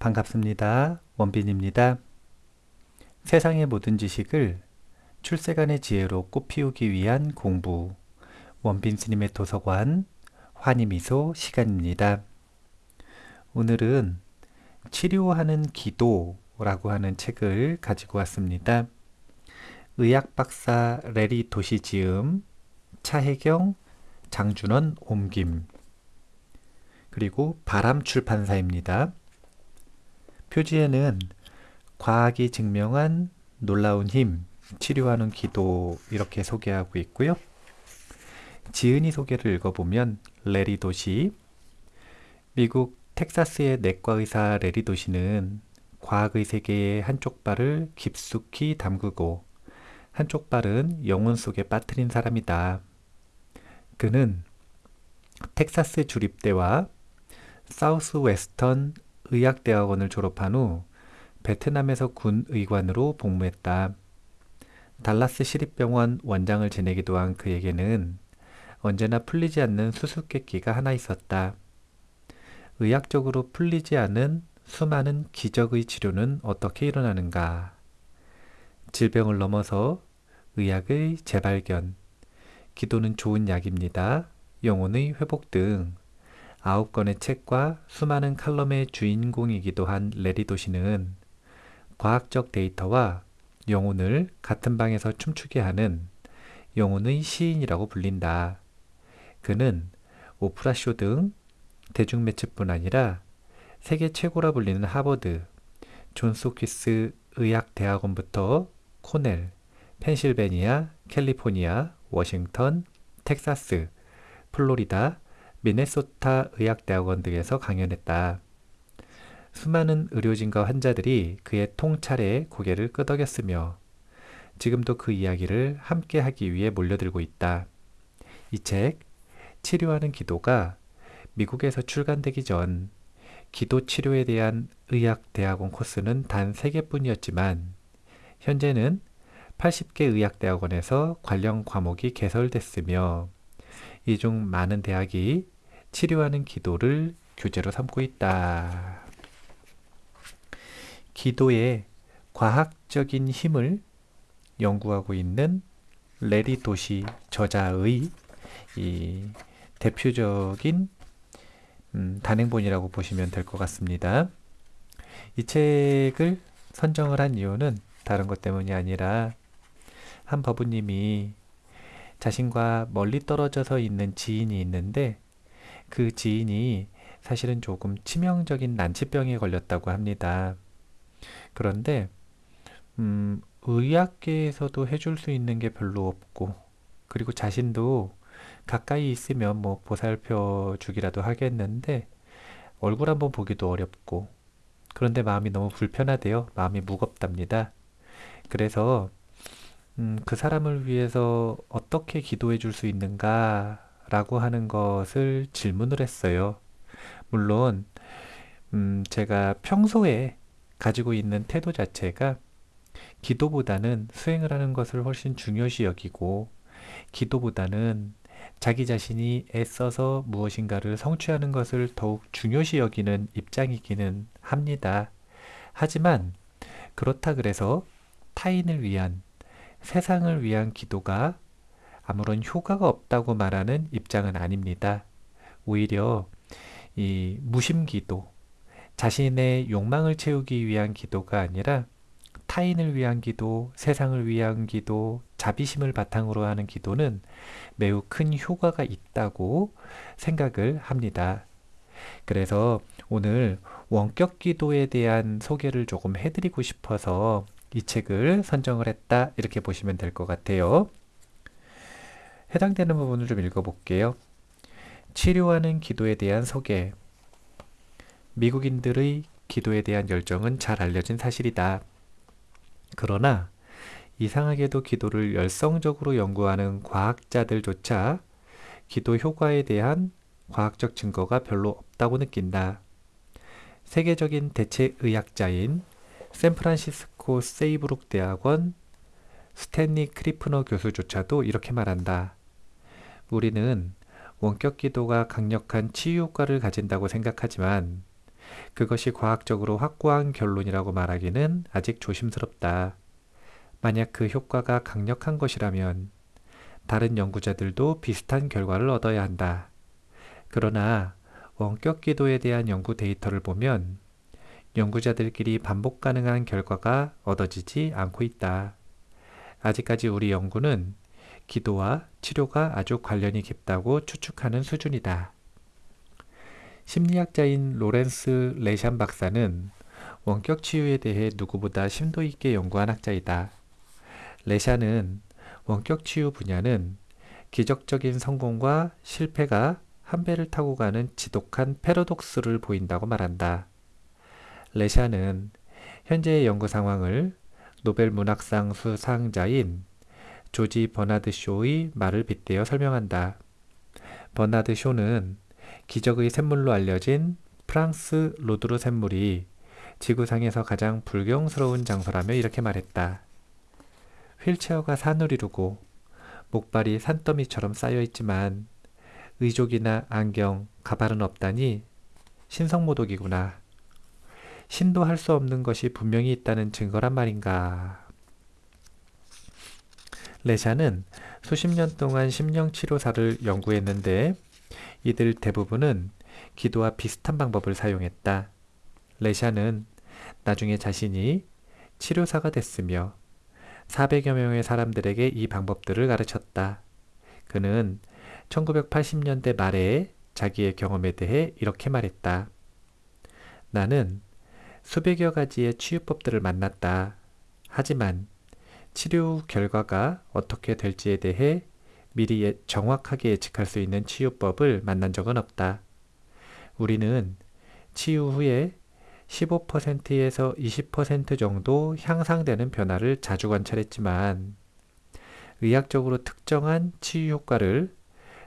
반갑습니다. 원빈입니다. 세상의 모든 지식을 출세간의 지혜로 꽃피우기 위한 공부, 원빈 스님의 도서관 환희미소 시간입니다. 오늘은 치료하는 기도라고 하는 책을 가지고 왔습니다. 의학박사 레리 도시 지음, 차혜경, 장준원 옮김, 그리고 바람출판사입니다. 표지에는 과학이 증명한 놀라운 힘, 치료하는 기도 이렇게 소개하고 있고요. 지은이 소개를 읽어보면 레리 도시, 미국 텍사스의 내과의사 레리 도시는 과학의 세계에 한쪽 발을 깊숙이 담그고 한쪽 발은 영혼 속에 빠뜨린 사람이다. 그는 텍사스 주립대와 사우스 웨스턴 의학대학원을 졸업한 후 베트남에서 군 의관으로 복무했다. 달라스 시립병원 원장을 지내기도 한 그에게는 언제나 풀리지 않는 수수께끼가 하나 있었다. 의학적으로 풀리지 않은 수많은 기적의 치료는 어떻게 일어나는가? 질병을 넘어서 의학의 재발견, 기도는 좋은 약입니다. 영혼의 회복 등 9권의 책과 수많은 칼럼의 주인공이기도 한 레리 도시는 과학적 데이터와 영혼을 같은 방에서 춤추게 하는 영혼의 시인이라고 불린다. 그는 오프라쇼 등 대중매체뿐 아니라 세계 최고라 불리는 하버드, 존스 홉킨스 의학대학원부터 코넬, 펜실베니아, 캘리포니아, 워싱턴, 텍사스, 플로리다, 미네소타 의학대학원 등에서 강연했다. 수많은 의료진과 환자들이 그의 통찰에 고개를 끄덕였으며 지금도 그 이야기를 함께 하기 위해 몰려들고 있다. 이 책, 치료하는 기도가 미국에서 출간되기 전 기도 치료에 대한 의학대학원 코스는 단 3개뿐이었지만 현재는 80개 의학대학원에서 관련 과목이 개설됐으며 이 중 많은 대학이 치료하는 기도를 교재로 삼고 있다. 기도의 과학적인 힘을 연구하고 있는 레리 도시 저자의 이 대표적인 단행본이라고 보시면 될 것 같습니다. 이 책을 선정을 한 이유는 다른 것 때문이 아니라 한 법우님이 자신과 멀리 떨어져서 있는 지인이 있는데 그 지인이 사실은 조금 치명적인 난치병에 걸렸다고 합니다. 그런데 의학계에서도 해줄 수 있는 게 별로 없고 그리고 자신도 가까이 있으면 뭐 보살펴 주기라도 하겠는데 얼굴 한번 보기도 어렵고 그런데 마음이 너무 불편하대요. 마음이 무겁답니다. 그래서 그 사람을 위해서 어떻게 기도해 줄 수 있는가 라고 하는 것을 질문을 했어요. 물론 제가 평소에 가지고 있는 태도 자체가 기도보다는 수행을 하는 것을 훨씬 중요시 여기고 기도보다는 자기 자신이 애써서 무엇인가를 성취하는 것을 더욱 중요시 여기는 입장이기는 합니다. 하지만 그렇다 그래서 타인을 위한, 세상을 위한 기도가 아무런 효과가 없다고 말하는 입장은 아닙니다. 오히려 이 무심기도, 자신의 욕망을 채우기 위한 기도가 아니라 타인을 위한 기도, 세상을 위한 기도, 자비심을 바탕으로 하는 기도는 매우 큰 효과가 있다고 생각을 합니다. 그래서 오늘 원격 기도에 대한 소개를 조금 해드리고 싶어서 이 책을 선정을 했다 이렇게 보시면 될 것 같아요. 해당되는 부분을 좀 읽어볼게요. 치료하는 기도에 대한 소개. 미국인들의 기도에 대한 열정은 잘 알려진 사실이다. 그러나 이상하게도 기도를 열성적으로 연구하는 과학자들조차 기도 효과에 대한 과학적 증거가 별로 없다고 느낀다. 세계적인 대체의학자인 샌프란시스코 세이브룩 대학원 스탠리 크리프너 교수조차도 이렇게 말한다. 우리는 원격 기도가 강력한 치유 효과를 가진다고 생각하지만 그것이 과학적으로 확고한 결론이라고 말하기는 아직 조심스럽다. 만약 그 효과가 강력한 것이라면 다른 연구자들도 비슷한 결과를 얻어야 한다. 그러나 원격 기도에 대한 연구 데이터를 보면 연구자들끼리 반복 가능한 결과가 얻어지지 않고 있다. 아직까지 우리 연구는 기도와 치료가 아주 관련이 깊다고 추측하는 수준이다. 심리학자인 로렌스 레샨 박사는 원격 치유에 대해 누구보다 심도 있게 연구한 학자이다. 레샨은 원격 치유 분야는 기적적인 성공과 실패가 한 배를 타고 가는 지독한 패러독스를 보인다고 말한다. 레샨은 현재의 연구 상황을 노벨 문학상 수상자인 조지 버나드 쇼의 말을 빗대어 설명한다. 버나드 쇼는 기적의 샘물로 알려진 프랑스 로드로 샘물이 지구상에서 가장 불경스러운 장소라며 이렇게 말했다. 휠체어가 산을 이루고 목발이 산더미처럼 쌓여있지만 의족이나 안경, 가발은 없다니 신성모독이구나. 신도 할 수 없는 것이 분명히 있다는 증거란 말인가. 레샨은 수십 년 동안 심령치료사를 연구했는데 이들 대부분은 기도와 비슷한 방법을 사용했다. 레샨은 나중에 자신이 치료사가 됐으며 400여 명의 사람들에게 이 방법들을 가르쳤다. 그는 1980년대 말에 자기의 경험에 대해 이렇게 말했다. 나는 수백여 가지의 치유법들을 만났다. 하지만 치료 결과가 어떻게 될지에 대해 미리 정확하게 예측할 수 있는 치유법을 만난 적은 없다. 우리는 치유 후에 15%에서 20% 정도 향상되는 변화를 자주 관찰했지만 의학적으로 특정한 치유 효과를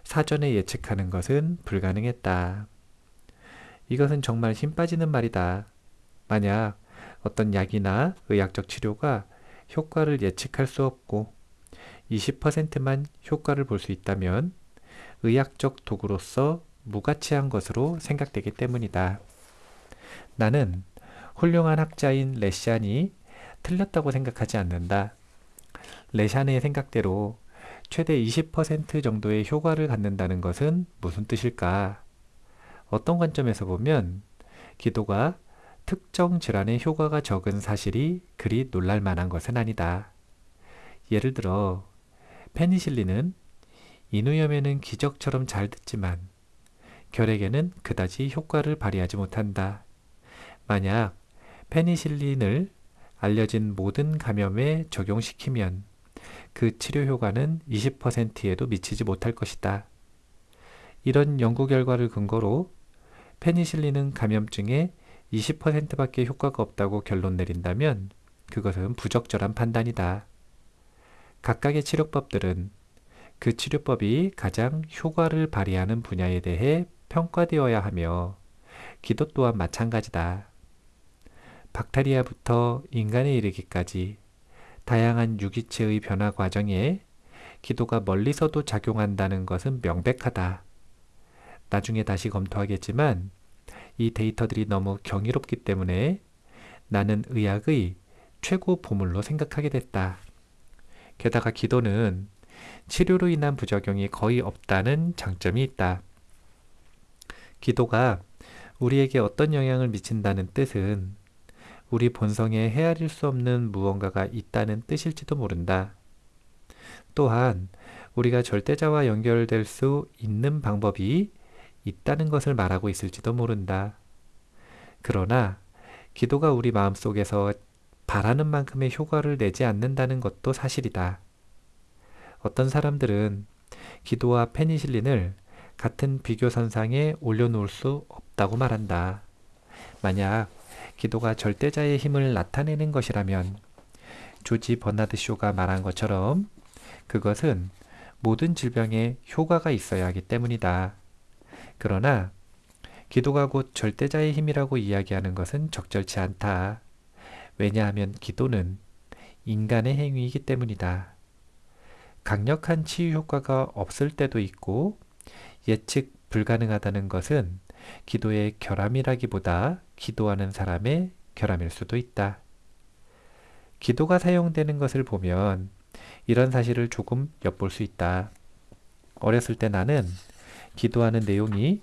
사전에 예측하는 것은 불가능했다. 이것은 정말 힘 빠지는 말이다. 만약 어떤 약이나 의학적 치료가 효과를 예측할 수 없고 20%만 효과를 볼 수 있다면 의학적 도구로서 무가치한 것으로 생각되기 때문이다. 나는 훌륭한 학자인 레샨이 틀렸다고 생각하지 않는다. 레샨의 생각대로 최대 20% 정도의 효과를 갖는다는 것은 무슨 뜻일까? 어떤 관점에서 보면 기도가 특정 질환의 효과가 적은 사실이 그리 놀랄 만한 것은 아니다. 예를 들어 페니실린은 인후염에는 기적처럼 잘 듣지만 결핵에는 그다지 효과를 발휘하지 못한다. 만약 페니실린을 알려진 모든 감염에 적용시키면 그 치료 효과는 20%에도 미치지 못할 것이다. 이런 연구 결과를 근거로 페니실린은 감염증에 20%밖에 효과가 없다고 결론 내린다면 그것은 부적절한 판단이다. 각각의 치료법들은 그 치료법이 가장 효과를 발휘하는 분야에 대해 평가되어야 하며 기도 또한 마찬가지다. 박테리아부터 인간에 이르기까지 다양한 유기체의 변화 과정에 기도가 멀리서도 작용한다는 것은 명백하다. 나중에 다시 검토하겠지만 이 데이터들이 너무 경이롭기 때문에 나는 의학의 최고 보물로 생각하게 됐다. 게다가 기도는 치료로 인한 부작용이 거의 없다는 장점이 있다. 기도가 우리에게 어떤 영향을 미친다는 뜻은 우리 본성에 헤아릴 수 없는 무언가가 있다는 뜻일지도 모른다. 또한 우리가 절대자와 연결될 수 있는 방법이 있다는 것을 말하고 있을지도 모른다. 그러나 기도가 우리 마음속에서 바라는 만큼의 효과를 내지 않는다는 것도 사실이다. 어떤 사람들은 기도와 페니실린을 같은 비교선상에 올려놓을 수 없다고 말한다. 만약 기도가 절대자의 힘을 나타내는 것이라면 조지 버나드 쇼가 말한 것처럼 그것은 모든 질병에 효과가 있어야 하기 때문이다. 그러나 기도가 곧 절대자의 힘이라고 이야기하는 것은 적절치 않다. 왜냐하면 기도는 인간의 행위이기 때문이다. 강력한 치유 효과가 없을 때도 있고 예측 불가능하다는 것은 기도의 결함이라기보다 기도하는 사람의 결함일 수도 있다. 기도가 사용되는 것을 보면 이런 사실을 조금 엿볼 수 있다. 어렸을 때 나는 기도하는 내용이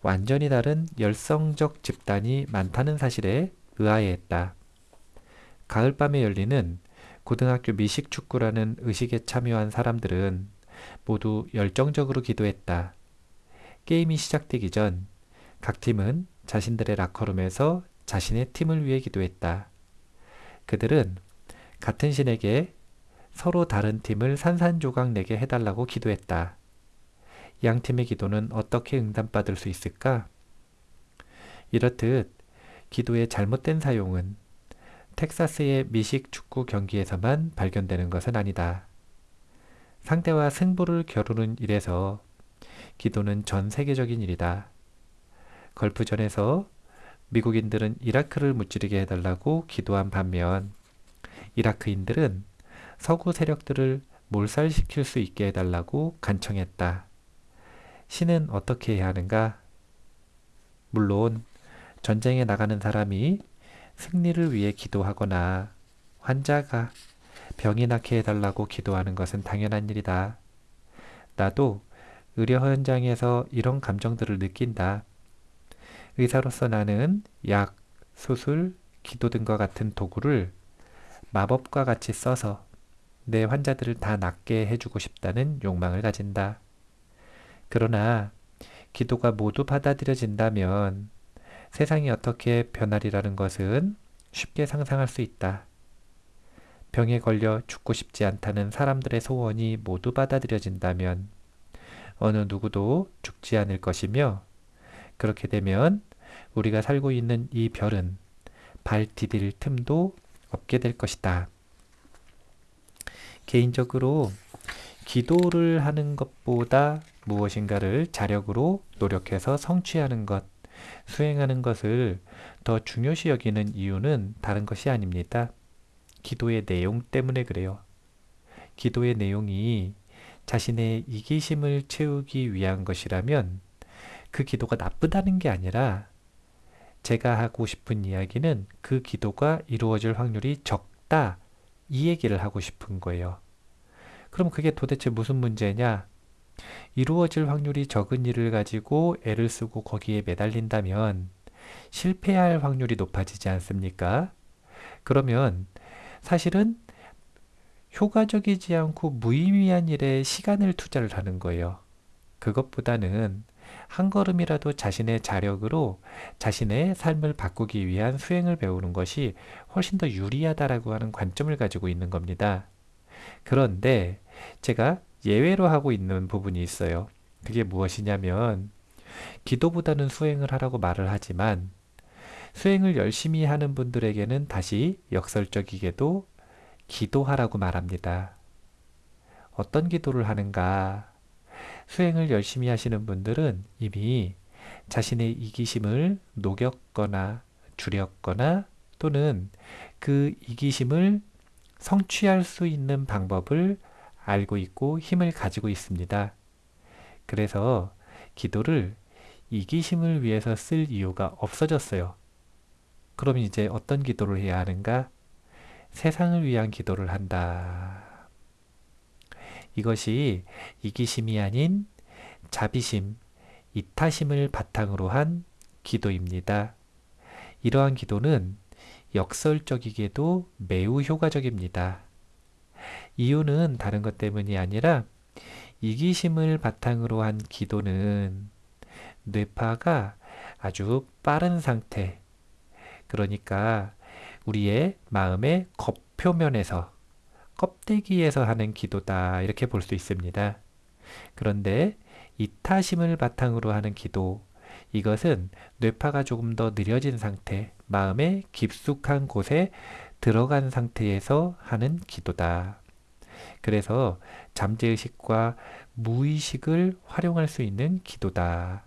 완전히 다른 열성적 집단이 많다는 사실에 의아해했다. 가을밤에 열리는 고등학교 미식축구라는 의식에 참여한 사람들은 모두 열정적으로 기도했다. 게임이 시작되기 전 각 팀은 자신들의 라커룸에서 자신의 팀을 위해 기도했다. 그들은 같은 신에게 서로 다른 팀을 산산조각 내게 해달라고 기도했다. 양 팀의 기도는 어떻게 응답받을 수 있을까? 이렇듯 기도의 잘못된 사용은 텍사스의 미식 축구 경기에서만 발견되는 것은 아니다. 상대와 승부를 겨루는 일에서 기도는 전 세계적인 일이다. 걸프전에서 미국인들은 이라크를 무찌르게 해달라고 기도한 반면 이라크인들은 서구 세력들을 몰살시킬 수 있게 해달라고 간청했다. 신은 어떻게 해야 하는가? 물론 전쟁에 나가는 사람이 승리를 위해 기도하거나 환자가 병이 낫게 해달라고 기도하는 것은 당연한 일이다. 나도 의료 현장에서 이런 감정들을 느낀다. 의사로서 나는 약, 수술, 기도 등과 같은 도구를 마법과 같이 써서 내 환자들을 다 낫게 해주고 싶다는 욕망을 가진다. 그러나 기도가 모두 받아들여진다면 세상이 어떻게 변하리라는 것은 쉽게 상상할 수 있다. 병에 걸려 죽고 싶지 않다는 사람들의 소원이 모두 받아들여진다면 어느 누구도 죽지 않을 것이며 그렇게 되면 우리가 살고 있는 이 별은 발 디딜 틈도 없게 될 것이다. 개인적으로 기도를 하는 것보다 무엇인가를 자력으로 노력해서 성취하는 것, 수행하는 것을 더 중요시 여기는 이유는 다른 것이 아닙니다. 기도의 내용 때문에 그래요. 기도의 내용이 자신의 이기심을 채우기 위한 것이라면 그 기도가 나쁘다는 게 아니라 제가 하고 싶은 이야기는 그 기도가 이루어질 확률이 적다. 이 얘기를 하고 싶은 거예요. 그럼 그게 도대체 무슨 문제냐? 이루어질 확률이 적은 일을 가지고 애를 쓰고 거기에 매달린다면 실패할 확률이 높아지지 않습니까? 그러면 사실은 효과적이지 않고 무의미한 일에 시간을 투자를 하는 거예요. 그것보다는 한 걸음이라도 자신의 자력으로 자신의 삶을 바꾸기 위한 수행을 배우는 것이 훨씬 더 유리하다라고 하는 관점을 가지고 있는 겁니다. 그런데 제가 예외로 하고 있는 부분이 있어요. 그게 무엇이냐면 기도보다는 수행을 하라고 말을 하지만 수행을 열심히 하는 분들에게는 다시 역설적이게도 기도하라고 말합니다. 어떤 기도를 하는가? 수행을 열심히 하시는 분들은 이미 자신의 이기심을 녹였거나 줄였거나 또는 그 이기심을 성취할 수 있는 방법을 알고 있고 힘을 가지고 있습니다. 그래서 기도를 이기심을 위해서 쓸 이유가 없어졌어요. 그럼 이제 어떤 기도를 해야 하는가? 세상을 위한 기도를 한다. 이것이 이기심이 아닌 자비심, 이타심을 바탕으로 한 기도입니다. 이러한 기도는 역설적이게도 매우 효과적입니다. 이유는 다른 것 때문이 아니라 이기심을 바탕으로 한 기도는 뇌파가 아주 빠른 상태, 그러니까 우리의 마음의 겉표면에서 껍데기에서 하는 기도다 이렇게 볼 수 있습니다. 그런데 이타심을 바탕으로 하는 기도, 이것은 뇌파가 조금 더 느려진 상태, 마음의 깊숙한 곳에 들어간 상태에서 하는 기도다. 그래서 잠재의식과 무의식을 활용할 수 있는 기도다.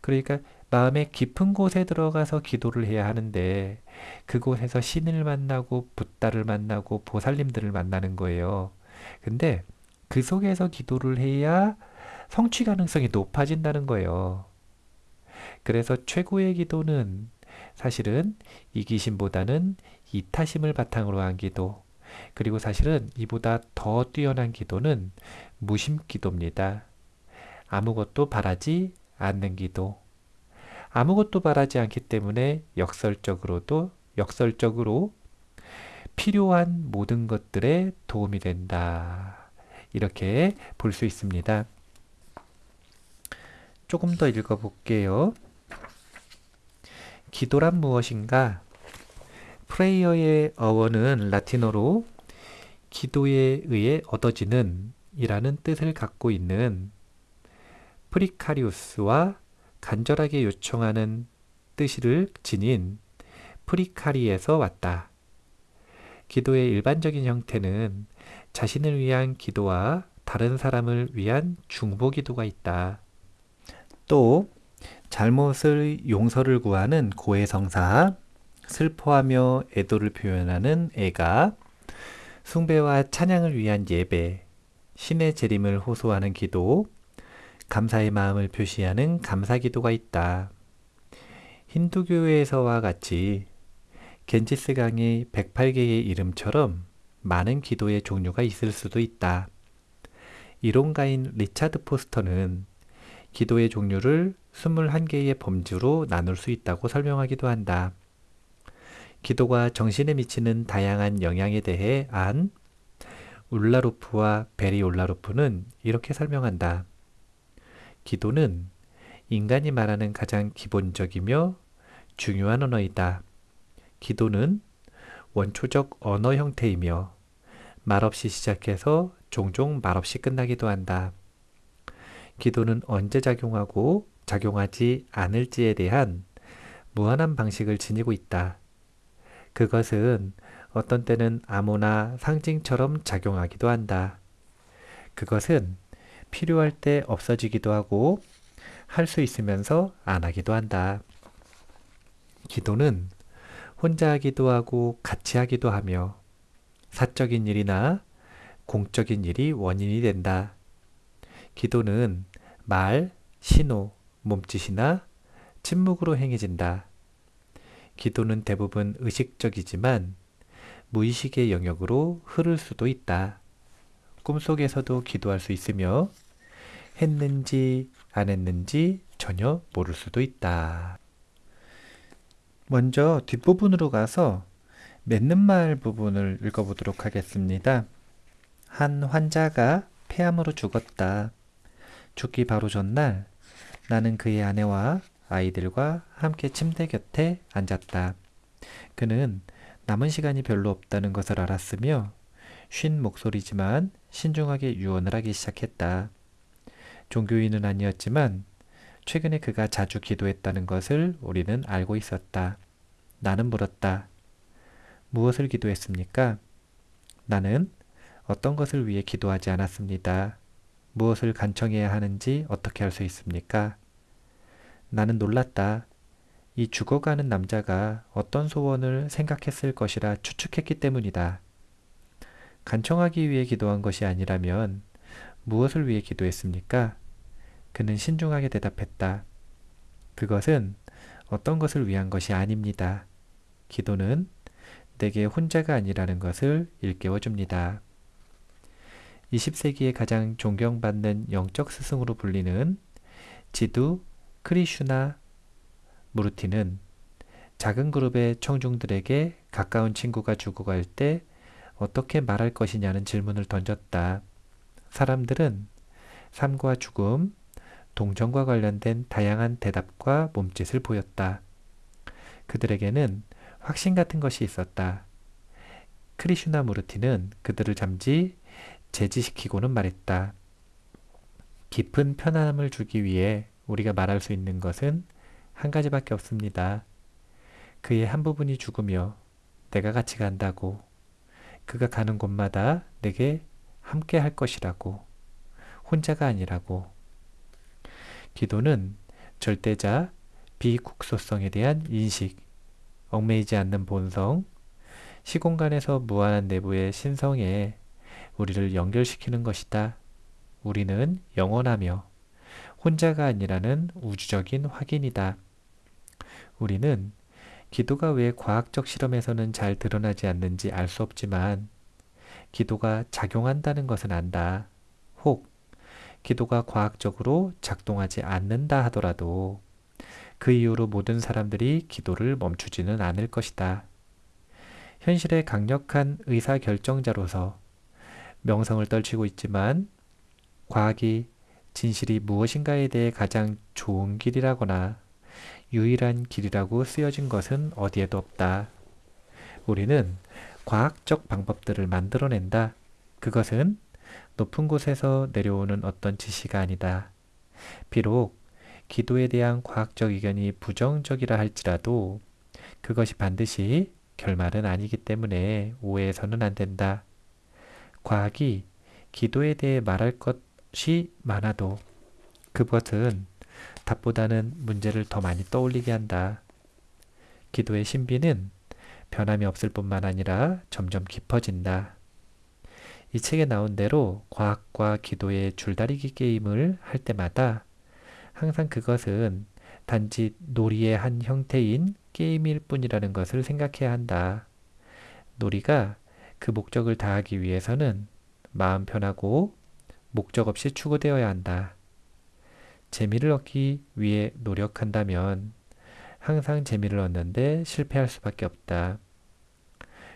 그러니까 마음의 깊은 곳에 들어가서 기도를 해야 하는데 그곳에서 신을 만나고 붓다를 만나고 보살님들을 만나는 거예요. 근데 그 속에서 기도를 해야 성취 가능성이 높아진다는 거예요. 그래서 최고의 기도는 사실은 이기심보다는 이타심을 바탕으로 한 기도, 그리고 사실은 이보다 더 뛰어난 기도는 무심 기도입니다. 아무것도 바라지 않는 기도. 아무것도 바라지 않기 때문에 역설적으로 필요한 모든 것들에 도움이 된다. 이렇게 볼 수 있습니다. 조금 더 읽어볼게요. 기도란 무엇인가? 프레이어의 어원은 라틴어로 기도에 의해 얻어지는 이라는 뜻을 갖고 있는 프리카리우스와 간절하게 요청하는 뜻을 지닌 프리카리에서 왔다. 기도의 일반적인 형태는 자신을 위한 기도와 다른 사람을 위한 중보 기도가 있다. 또 잘못을 용서를 구하는 고해성사, 슬퍼하며 애도를 표현하는 애가, 숭배와 찬양을 위한 예배, 신의 재림을 호소하는 기도, 감사의 마음을 표시하는 감사 기도가 있다. 힌두교에서와 같이 겐지스 강의 108개의 이름처럼 많은 기도의 종류가 있을 수도 있다. 이론가인 리차드 포스터는 기도의 종류를 21개의 범주로 나눌 수 있다고 설명하기도 한다. 기도가 정신에 미치는 다양한 영향에 대해 안 울라로프와 베리 울라로프는 이렇게 설명한다. 기도는 인간이 말하는 가장 기본적이며 중요한 언어이다. 기도는 원초적 언어 형태이며 말없이 시작해서 종종 말없이 끝나기도 한다. 기도는 언제 작용하고 작용하지 않을지에 대한 무한한 방식을 지니고 있다. 그것은 어떤 때는 암호나 상징처럼 작용하기도 한다. 그것은 필요할 때 없어지기도 하고 할 수 있으면서 안 하기도 한다. 기도는 혼자 하기도 하고 같이 하기도 하며 사적인 일이나 공적인 일이 원인이 된다. 기도는 말, 신호, 몸짓이나 침묵으로 행해진다. 기도는 대부분 의식적이지만 무의식의 영역으로 흐를 수도 있다. 꿈속에서도 기도할 수 있으며 했는지 안 했는지 전혀 모를 수도 있다. 먼저 뒷부분으로 가서 맺는 말 부분을 읽어보도록 하겠습니다. 한 환자가 폐암으로 죽었다. 죽기 바로 전날 나는 그의 아내와 아이들과 함께 침대 곁에 앉았다. 그는 남은 시간이 별로 없다는 것을 알았으며 쉰 목소리지만 신중하게 유언을 하기 시작했다. 종교인은 아니었지만 최근에 그가 자주 기도했다는 것을 우리는 알고 있었다. 나는 물었다. 무엇을 기도했습니까? 나는 어떤 것을 위해 기도하지 않았습니다. 무엇을 간청해야 하는지 어떻게 할 수 있습니까? 나는 놀랐다. 이 죽어가는 남자가 어떤 소원을 생각했을 것이라 추측했기 때문이다. 간청하기 위해 기도한 것이 아니라면 무엇을 위해 기도했습니까? 그는 신중하게 대답했다. 그것은 어떤 것을 위한 것이 아닙니다. 기도는 내게 혼자가 아니라는 것을 일깨워줍니다. 20세기의 가장 존경받는 영적 스승으로 불리는 지두 크리슈나 무르티는 작은 그룹의 청중들에게 가까운 친구가 죽어갈 때 어떻게 말할 것이냐는 질문을 던졌다. 사람들은 삶과 죽음, 동정과 관련된 다양한 대답과 몸짓을 보였다. 그들에게는 확신 같은 것이 있었다. 크리슈나 무르티는 그들을 잠시 제지시키고는 말했다. 깊은 편안함을 주기 위해 우리가 말할 수 있는 것은 한 가지밖에 없습니다. 그의 한 부분이 죽으며 내가 같이 간다고. 그가 가는 곳마다 내게 함께 할 것이라고. 혼자가 아니라고. 기도는 절대자, 비국소성에 대한 인식, 얽매이지 않는 본성, 시공간에서 무한한 내부의 신성에 우리를 연결시키는 것이다. 우리는 영원하며 혼자가 아니라는 우주적인 확인이다. 우리는 기도가 왜 과학적 실험에서는 잘 드러나지 않는지 알 수 없지만 기도가 작용한다는 것은 안다. 혹 기도가 과학적으로 작동하지 않는다 하더라도 그 이후로 모든 사람들이 기도를 멈추지는 않을 것이다. 현실의 강력한 의사결정자로서 명성을 떨치고 있지만 과학이 진실이 무엇인가에 대해 가장 좋은 길이라거나 유일한 길이라고 쓰여진 것은 어디에도 없다. 우리는 과학적 방법들을 만들어낸다. 그것은 높은 곳에서 내려오는 어떤 지시가 아니다. 비록 기도에 대한 과학적 의견이 부정적이라 할지라도 그것이 반드시 결말은 아니기 때문에 오해해서는 안 된다. 과학이 기도에 대해 말할 것이 많아도 그것은 답보다는 문제를 더 많이 떠올리게 한다. 기도의 신비는 변함이 없을 뿐만 아니라 점점 깊어진다. 이 책에 나온 대로 과학과 기도의 줄다리기 게임을 할 때마다 항상 그것은 단지 놀이의 한 형태인 게임일 뿐이라는 것을 생각해야 한다. 놀이가 그 목적을 다하기 위해서는 마음 편하고 목적 없이 추구되어야 한다. 재미를 얻기 위해 노력한다면 항상 재미를 얻는데 실패할 수밖에 없다.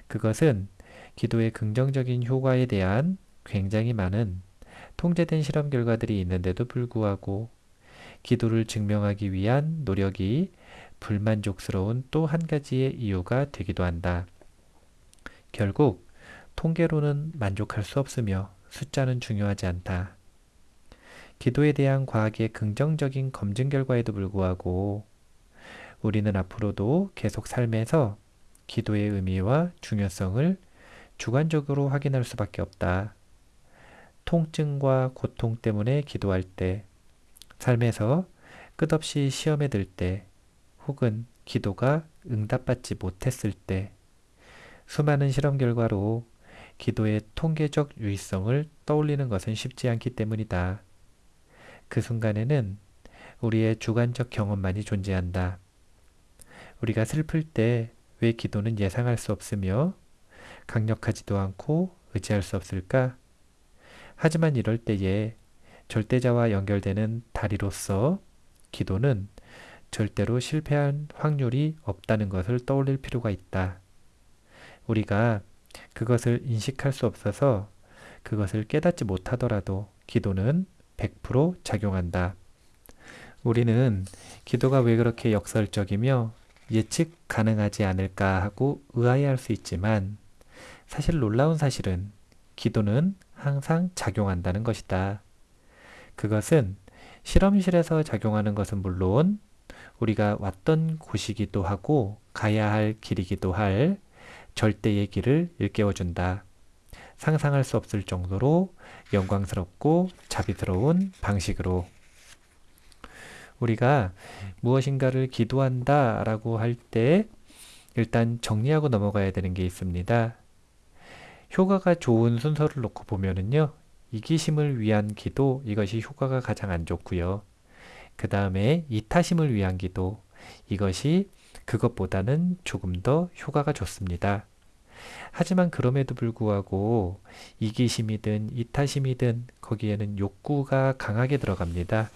그것은 기도의 긍정적인 효과에 대한 굉장히 많은 통제된 실험 결과들이 있는데도 불구하고 기도를 증명하기 위한 노력이 불만족스러운 또 한 가지의 이유가 되기도 한다. 결국 통계로는 만족할 수 없으며 숫자는 중요하지 않다. 기도에 대한 과학의 긍정적인 검증 결과에도 불구하고 우리는 앞으로도 계속 삶에서 기도의 의미와 중요성을 주관적으로 확인할 수밖에 없다. 통증과 고통 때문에 기도할 때, 삶에서 끝없이 시험에 들 때, 혹은 기도가 응답받지 못했을 때, 수많은 실험 결과로 기도의 통계적 유의성을 떠올리는 것은 쉽지 않기 때문이다. 그 순간에는 우리의 주관적 경험만이 존재한다. 우리가 슬플 때 왜 기도는 예상할 수 없으며 강력하지도 않고 의지할 수 없을까? 하지만 이럴 때에 절대자와 연결되는 다리로서 기도는 절대로 실패할 확률이 없다는 것을 떠올릴 필요가 있다. 우리가 그것을 인식할 수 없어서 그것을 깨닫지 못하더라도 기도는 100% 작용한다. 우리는 기도가 왜 그렇게 역설적이며 예측 가능하지 않을까 하고 의아해할 수 있지만 사실 놀라운 사실은 기도는 항상 작용한다는 것이다. 그것은 실험실에서 작용하는 것은 물론 우리가 왔던 곳이기도 하고 가야 할 길이기도 할 절대의 길을 일깨워준다. 상상할 수 없을 정도로 영광스럽고 자비스러운 방식으로 우리가 무엇인가를 기도한다 라고 할 때 일단 정리하고 넘어가야 되는 게 있습니다. 효과가 좋은 순서를 놓고 보면은요. 이기심을 위한 기도, 이것이 효과가 가장 안 좋고요. 그 다음에 이타심을 위한 기도, 이것이 그것보다는 조금 더 효과가 좋습니다. 하지만 그럼에도 불구하고 이기심이든 이타심이든 거기에는 욕구가 강하게 들어갑니다.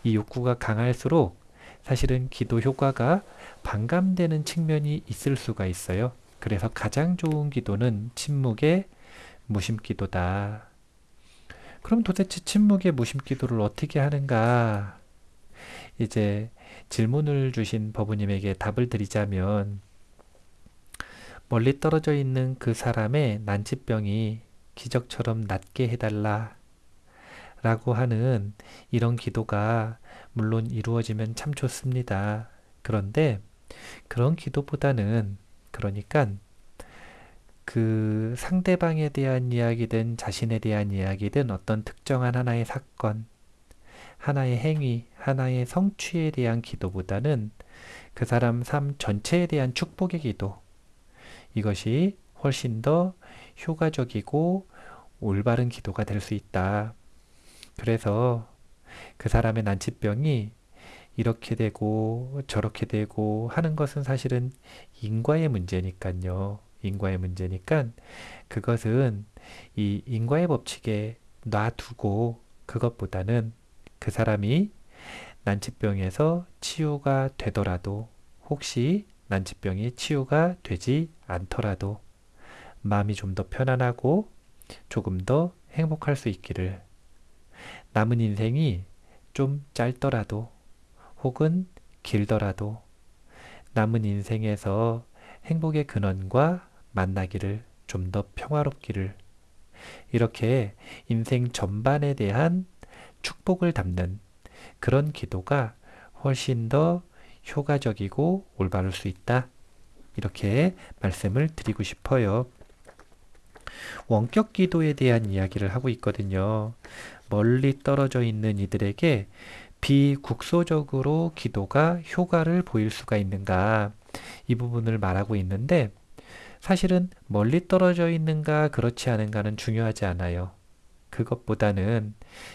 이 욕구가 강할수록 사실은 기도 효과가 반감되는 측면이 있을 수가 있어요. 그래서 가장 좋은 기도는 침묵의 무심 기도다. 그럼 도대체 침묵의 무심 기도를 어떻게 하는가? 이제 질문을 주신 버부님에게 답을 드리자면 멀리 떨어져 있는 그 사람의 난치병이 기적처럼 낫게 해달라 라고 하는 이런 기도가 물론 이루어지면 참 좋습니다. 그런데 그런 기도보다는 그러니까 그 상대방에 대한 이야기든 자신에 대한 이야기든 어떤 특정한 하나의 사건, 하나의 행위, 하나의 성취에 대한 기도보다는 그 사람 삶 전체에 대한 축복의 기도, 이것이 훨씬 더 효과적이고 올바른 기도가 될 수 있다. 그래서 그 사람의 난치병이 이렇게 되고 저렇게 되고 하는 것은 사실은 인과의 문제니까요. 인과의 문제니까 그것은 이 인과의 법칙에 놔두고 그것보다는 그 사람이 난치병에서 치유가 되더라도 혹시 난치병이 치유가 되지 않더라도 마음이 좀 더 편안하고 조금 더 행복할 수 있기를 남은 인생이 좀 짧더라도 혹은 길더라도 남은 인생에서 행복의 근원과 만나기를 좀 더 평화롭기를 이렇게 인생 전반에 대한 축복을 담는 그런 기도가 훨씬 더 효과적이고 올바를 수 있다. 이렇게 말씀을 드리고 싶어요. 원격 기도에 대한 이야기를 하고 있거든요. 멀리 떨어져 있는 이들에게 비국소적으로 기도가 효과를 보일 수가 있는가? 이 부분을 말하고 있는데 사실은 멀리 떨어져 있는가 그렇지 않은가는 중요하지 않아요. 그것보다는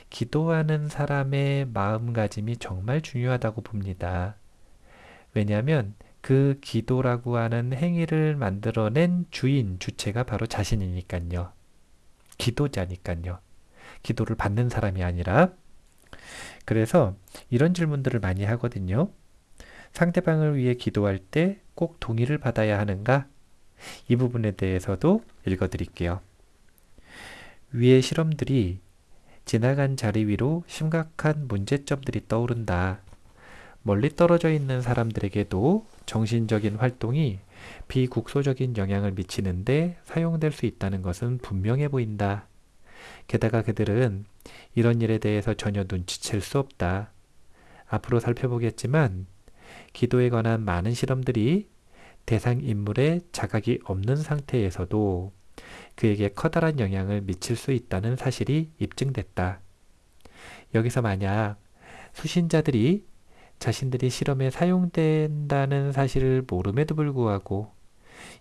기도하는 사람의 마음가짐이 정말 중요하다고 봅니다. 왜냐하면 그 기도라고 하는 행위를 만들어낸 주인, 주체가 바로 자신이니까요. 기도자니까요. 기도를 받는 사람이 아니라. 그래서 이런 질문들을 많이 하거든요. 상대방을 위해 기도할 때 꼭 동의를 받아야 하는가? 이 부분에 대해서도 읽어드릴게요. 위의 실험들이 지나간 자리 위로 심각한 문제점들이 떠오른다. 멀리 떨어져 있는 사람들에게도 정신적인 활동이 비국소적인 영향을 미치는데 사용될 수 있다는 것은 분명해 보인다. 게다가 그들은 이런 일에 대해서 전혀 눈치챌 수 없다. 앞으로 살펴보겠지만 기도에 관한 많은 실험들이 대상 인물의 자각이 없는 상태에서도 그에게 커다란 영향을 미칠 수 있다는 사실이 입증됐다. 여기서 만약 수신자들이 자신들이 실험에 사용된다는 사실을 모름에도 불구하고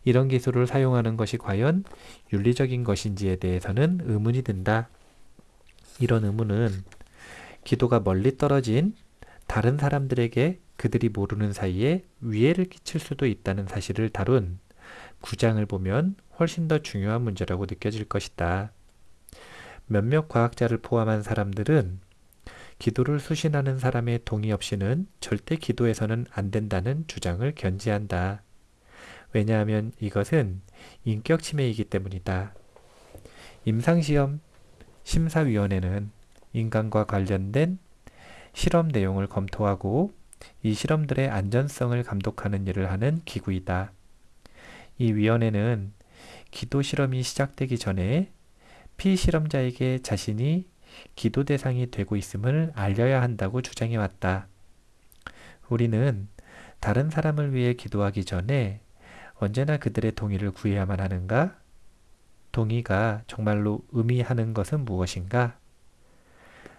이런 기술을 사용하는 것이 과연 윤리적인 것인지에 대해서는 의문이 든다. 이런 의문은 기도가 멀리 떨어진 다른 사람들에게 그들이 모르는 사이에 위해를 끼칠 수도 있다는 사실을 다룬 9장을 보면 훨씬 더 중요한 문제라고 느껴질 것이다. 몇몇 과학자를 포함한 사람들은 기도를 수신하는 사람의 동의 없이는 절대 기도해서는 안 된다는 주장을 견지한다. 왜냐하면 이것은 인격 침해이기 때문이다. 임상시험 심사위원회는 인간과 관련된 실험 내용을 검토하고 이 실험들의 안전성을 감독하는 일을 하는 기구이다. 이 위원회는 기도 실험이 시작되기 전에 피실험자에게 자신이 기도 대상이 되고 있음을 알려야 한다고 주장해왔다. 우리는 다른 사람을 위해 기도하기 전에 언제나 그들의 동의를 구해야만 하는가? 동의가 정말로 의미하는 것은 무엇인가?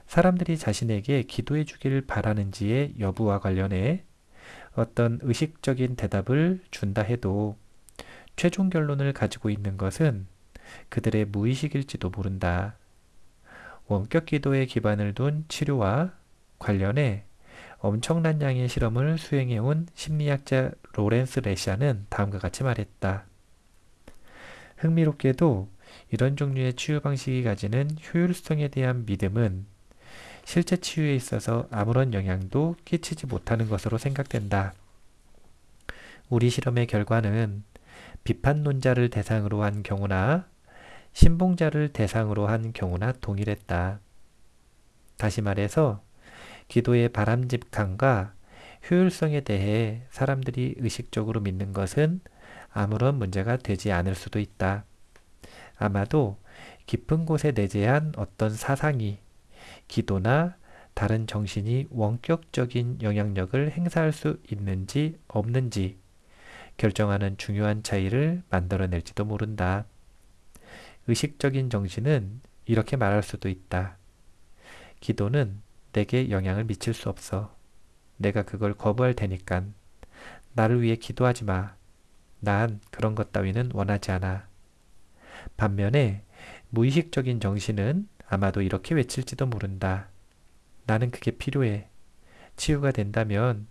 사람들이 자신에게 기도해 주기를 바라는지의 여부와 관련해 어떤 의식적인 대답을 준다 해도 최종 결론을 가지고 있는 것은 그들의 무의식일지도 모른다. 원격 기도에 기반을 둔 치료와 관련해 엄청난 양의 실험을 수행해온 심리학자 로렌스 레샤는 다음과 같이 말했다. 흥미롭게도 이런 종류의 치유 방식이 가지는 효율성에 대한 믿음은 실제 치유에 있어서 아무런 영향도 끼치지 못하는 것으로 생각된다. 우리 실험의 결과는 비판론자를 대상으로 한 경우나 신봉자를 대상으로 한 경우나 동일했다. 다시 말해서 기도의 바람직함과 효율성에 대해 사람들이 의식적으로 믿는 것은 아무런 문제가 되지 않을 수도 있다. 아마도 깊은 곳에 내재한 어떤 사상이 기도나 다른 정신이 원격적인 영향력을 행사할 수 있는지 없는지 결정하는 중요한 차이를 만들어낼지도 모른다. 의식적인 정신은 이렇게 말할 수도 있다. 기도는 내게 영향을 미칠 수 없어. 내가 그걸 거부할 테니깐 나를 위해 기도하지 마. 난 그런 것 따위는 원하지 않아. 반면에 무의식적인 정신은 아마도 이렇게 외칠지도 모른다. 나는 그게 필요해. 치유가 된다면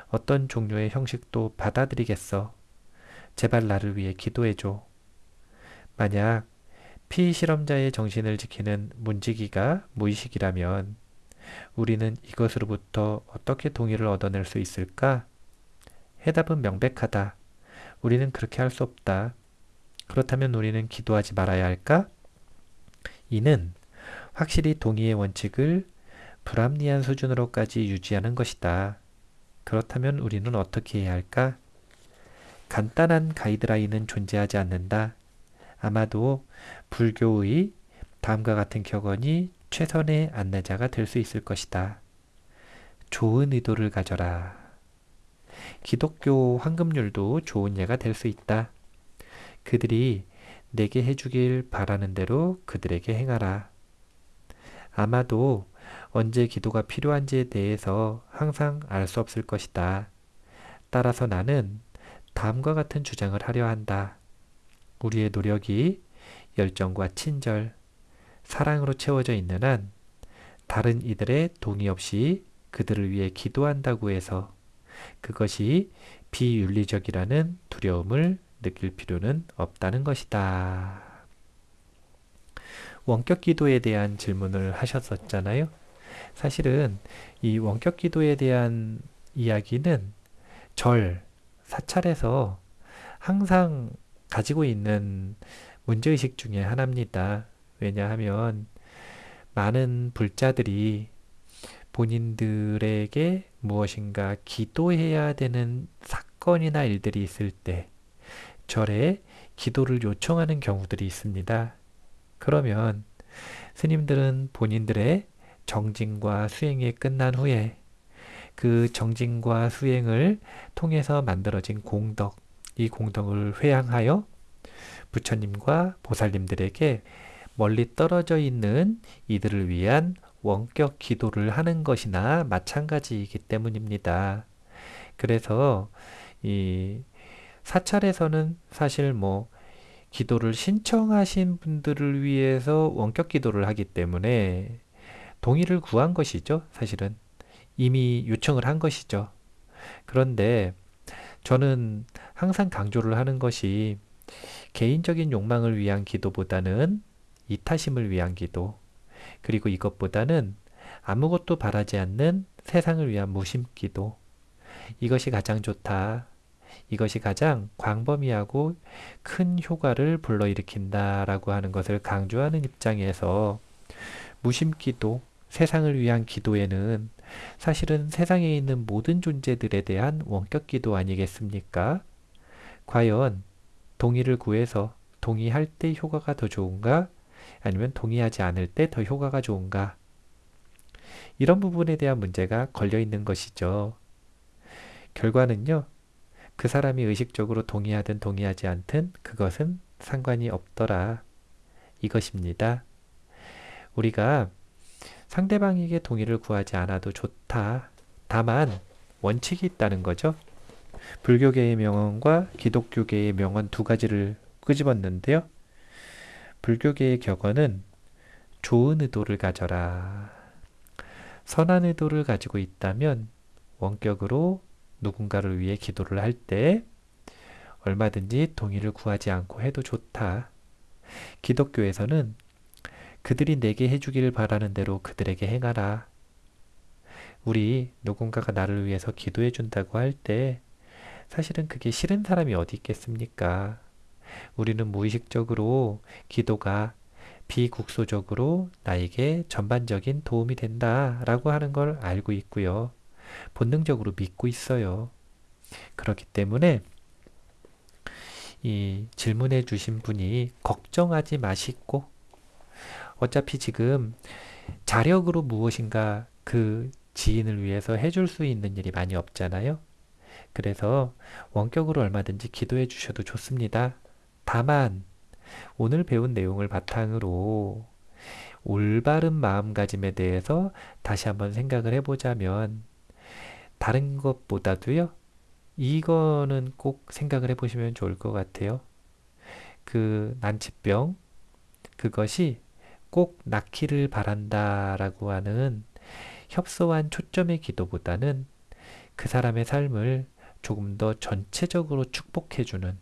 어떤 종류의 형식도 받아들이겠어. 제발 나를 위해 기도해줘. 만약 피실험자의 정신을 지키는 문지기가 무의식이라면 우리는 이것으로부터 어떻게 동의를 얻어낼 수 있을까? 해답은 명백하다. 우리는 그렇게 할 수 없다. 그렇다면 우리는 기도하지 말아야 할까? 이는 확실히 동의의 원칙을 불합리한 수준으로까지 유지하는 것이다. 그렇다면 우리는 어떻게 해야 할까? 간단한 가이드라인은 존재하지 않는다. 아마도 불교의 다음과 같은 격언이 최선의 안내자가 될 수 있을 것이다. 좋은 의도를 가져라. 기독교 황금률도 좋은 예가 될 수 있다. 그들이 내게 해주길 바라는 대로 그들에게 행하라. 아마도 언제 기도가 필요한지에 대해서 항상 알 수 없을 것이다. 따라서 나는 다음과 같은 주장을 하려 한다. 우리의 노력이 열정과 친절, 사랑으로 채워져 있는 한 다른 이들의 동의 없이 그들을 위해 기도한다고 해서 그것이 비윤리적이라는 두려움을 느낄 필요는 없다는 것이다. 원격 기도에 대한 질문을 하셨었잖아요. 사실은 이 원격 기도에 대한 이야기는 사찰에서 항상 가지고 있는 문제의식 중에 하나입니다. 왜냐하면 많은 불자들이 본인들에게 무엇인가 기도해야 되는 사건이나 일들이 있을 때 절에 기도를 요청하는 경우들이 있습니다. 그러면 스님들은 본인들의 정진과 수행이 끝난 후에 그 정진과 수행을 통해서 만들어진 공덕, 이 공덕을 회양하여 부처님과 보살님들에게 멀리 떨어져 있는 이들을 위한 원격 기도를 하는 것이나 마찬가지이기 때문입니다. 그래서 이 사찰에서는 사실 기도를 신청하신 분들을 위해서 원격 기도를 하기 때문에 동의를 구한 것이죠. 사실은 이미 요청을 한 것이죠. 그런데 저는 항상 강조를 하는 것이 개인적인 욕망을 위한 기도보다는 이타심을 위한 기도, 그리고 이것보다는 아무것도 바라지 않는 세상을 위한 무심 기도, 이것이 가장 좋다. 이것이 가장 광범위하고 큰 효과를 불러일으킨다라고 하는 것을 강조하는 입장에서 무심 기도, 세상을 위한 기도에는 사실은 세상에 있는 모든 존재들에 대한 원격 기도 아니겠습니까? 과연 동의를 구해서 동의할 때 효과가 더 좋은가? 아니면 동의하지 않을 때 더 효과가 좋은가? 이런 부분에 대한 문제가 걸려 있는 것이죠. 결과는요, 그 사람이 의식적으로 동의하든 동의하지 않든 그것은 상관이 없더라. 이것입니다. 우리가 상대방에게 동의를 구하지 않아도 좋다. 다만 원칙이 있다는 거죠. 불교계의 명언과 기독교계의 명언 두 가지를 끄집었는데요. 불교계의 격언은 좋은 의도를 가져라. 선한 의도를 가지고 있다면 원격으로 누군가를 위해 기도를 할 때 얼마든지 동의를 구하지 않고 해도 좋다. 기독교에서는 그들이 내게 해주기를 바라는 대로 그들에게 행하라. 우리 누군가가 나를 위해서 기도해 준다고 할 때 사실은 그게 싫은 사람이 어디 있겠습니까? 우리는 무의식적으로 기도가 비국소적으로 나에게 전반적인 도움이 된다라고 하는 걸 알고 있고요. 본능적으로 믿고 있어요. 그렇기 때문에 이 질문해 주신 분이 걱정하지 마시고 어차피 지금 자력으로 무엇인가 그 지인을 위해서 해줄 수 있는 일이 많이 없잖아요. 그래서 원격으로 얼마든지 기도해 주셔도 좋습니다. 다만 오늘 배운 내용을 바탕으로 올바른 마음가짐에 대해서 다시 한번 생각을 해보자면 다른 것보다도요. 이거는 꼭 생각을 해보시면 좋을 것 같아요. 그 난치병, 그것이 꼭 낫기를 바란다라고 하는 협소한 초점의 기도보다는 그 사람의 삶을 조금 더 전체적으로 축복해주는,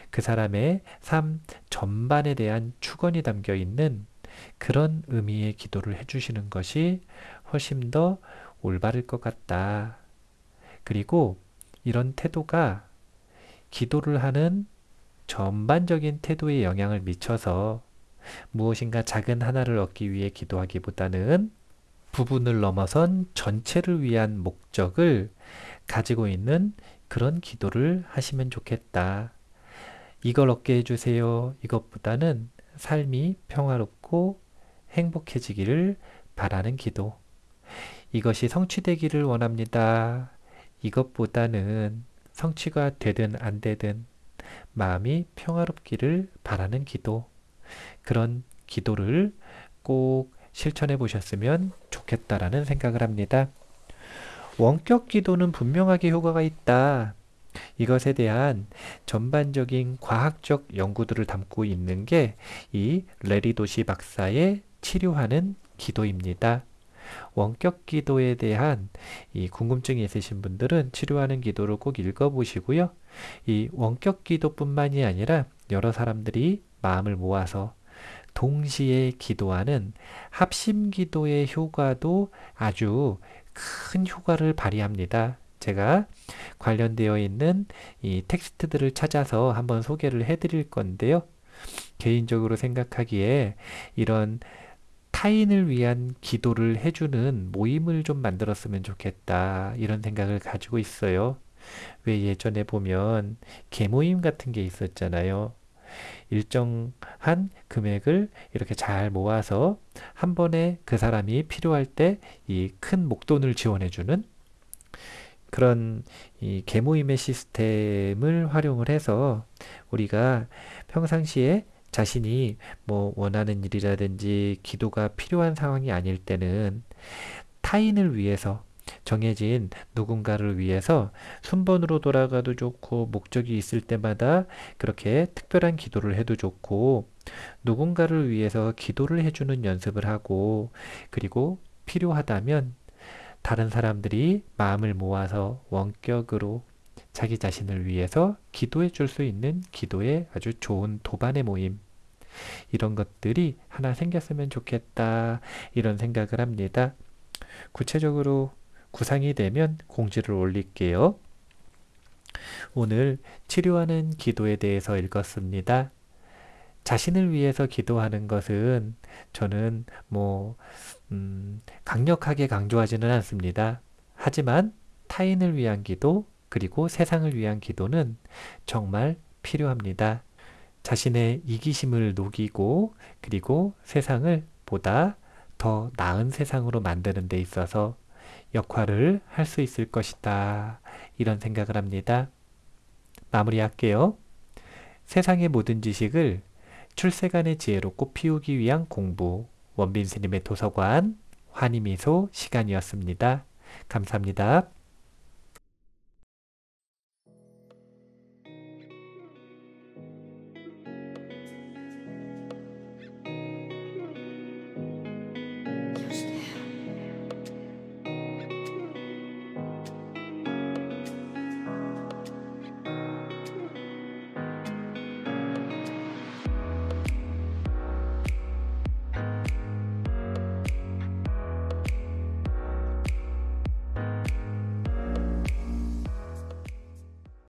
그 사람의 삶 전반에 대한 축원이 담겨 있는 그런 의미의 기도를 해주시는 것이 훨씬 더 올바를 것 같다. 그리고 이런 태도가 기도를 하는 전반적인 태도에 영향을 미쳐서 무엇인가 작은 하나를 얻기 위해 기도하기보다는 부분을 넘어선 전체를 위한 목적을 가지고 있는 그런 기도를 하시면 좋겠다. 이걸 얻게 해주세요. 이것보다는 삶이 평화롭고 행복해지기를 바라는 기도. 이것이 성취되기를 원합니다. 이것보다는 성취가 되든 안 되든 마음이 평화롭기를 바라는 기도. 그런 기도를 꼭 실천해 보셨으면 좋겠다라는 생각을 합니다. 원격 기도는 분명하게 효과가 있다. 이것에 대한 전반적인 과학적 연구들을 담고 있는 게 이 레리 도시 박사의 치료하는 기도입니다. 원격 기도에 대한 이 궁금증이 있으신 분들은 치료하는 기도를 꼭 읽어보시고요. 이 원격 기도뿐만이 아니라 여러 사람들이 마음을 모아서 동시에 기도하는 합심 기도의 효과도 아주 큰 효과를 발휘합니다. 제가 관련되어 있는 이 텍스트들을 찾아서 한번 소개를 해드릴 건데요. 개인적으로 생각하기에 이런 타인을 위한 기도를 해주는 모임을 좀 만들었으면 좋겠다. 이런 생각을 가지고 있어요. 왜 예전에 보면 계모임 같은 게 있었잖아요. 일정한 금액을 이렇게 잘 모아서 한 번에 그 사람이 필요할 때 이 큰 목돈을 지원해주는 그런 이 계모임의 시스템을 활용을 해서 우리가 평상시에 자신이 뭐 원하는 일이라든지 기도가 필요한 상황이 아닐 때는 타인을 위해서 정해진 누군가를 위해서 순번으로 돌아가도 좋고 목적이 있을 때마다 그렇게 특별한 기도를 해도 좋고 누군가를 위해서 기도를 해주는 연습을 하고 그리고 필요하다면 다른 사람들이 마음을 모아서 원격으로 자기 자신을 위해서 기도해 줄 수 있는 기도의 아주 좋은 도반의 모임 이런 것들이 하나 생겼으면 좋겠다 이런 생각을 합니다. 구체적으로 구상이 되면 공지를 올릴게요. 오늘 치료하는 기도에 대해서 읽었습니다. 자신을 위해서 기도하는 것은 저는 강력하게 강조하지는 않습니다. 하지만 타인을 위한 기도 그리고 세상을 위한 기도는 정말 필요합니다. 자신의 이기심을 녹이고 그리고 세상을 보다 더 나은 세상으로 만드는 데 있어서 역할을 할 수 있을 것이다. 이런 생각을 합니다. 마무리할게요. 세상의 모든 지식을 출세간의 지혜로 꽃피우기 위한 공부 원빈 스님의 도서관 환희미소 시간이었습니다. 감사합니다.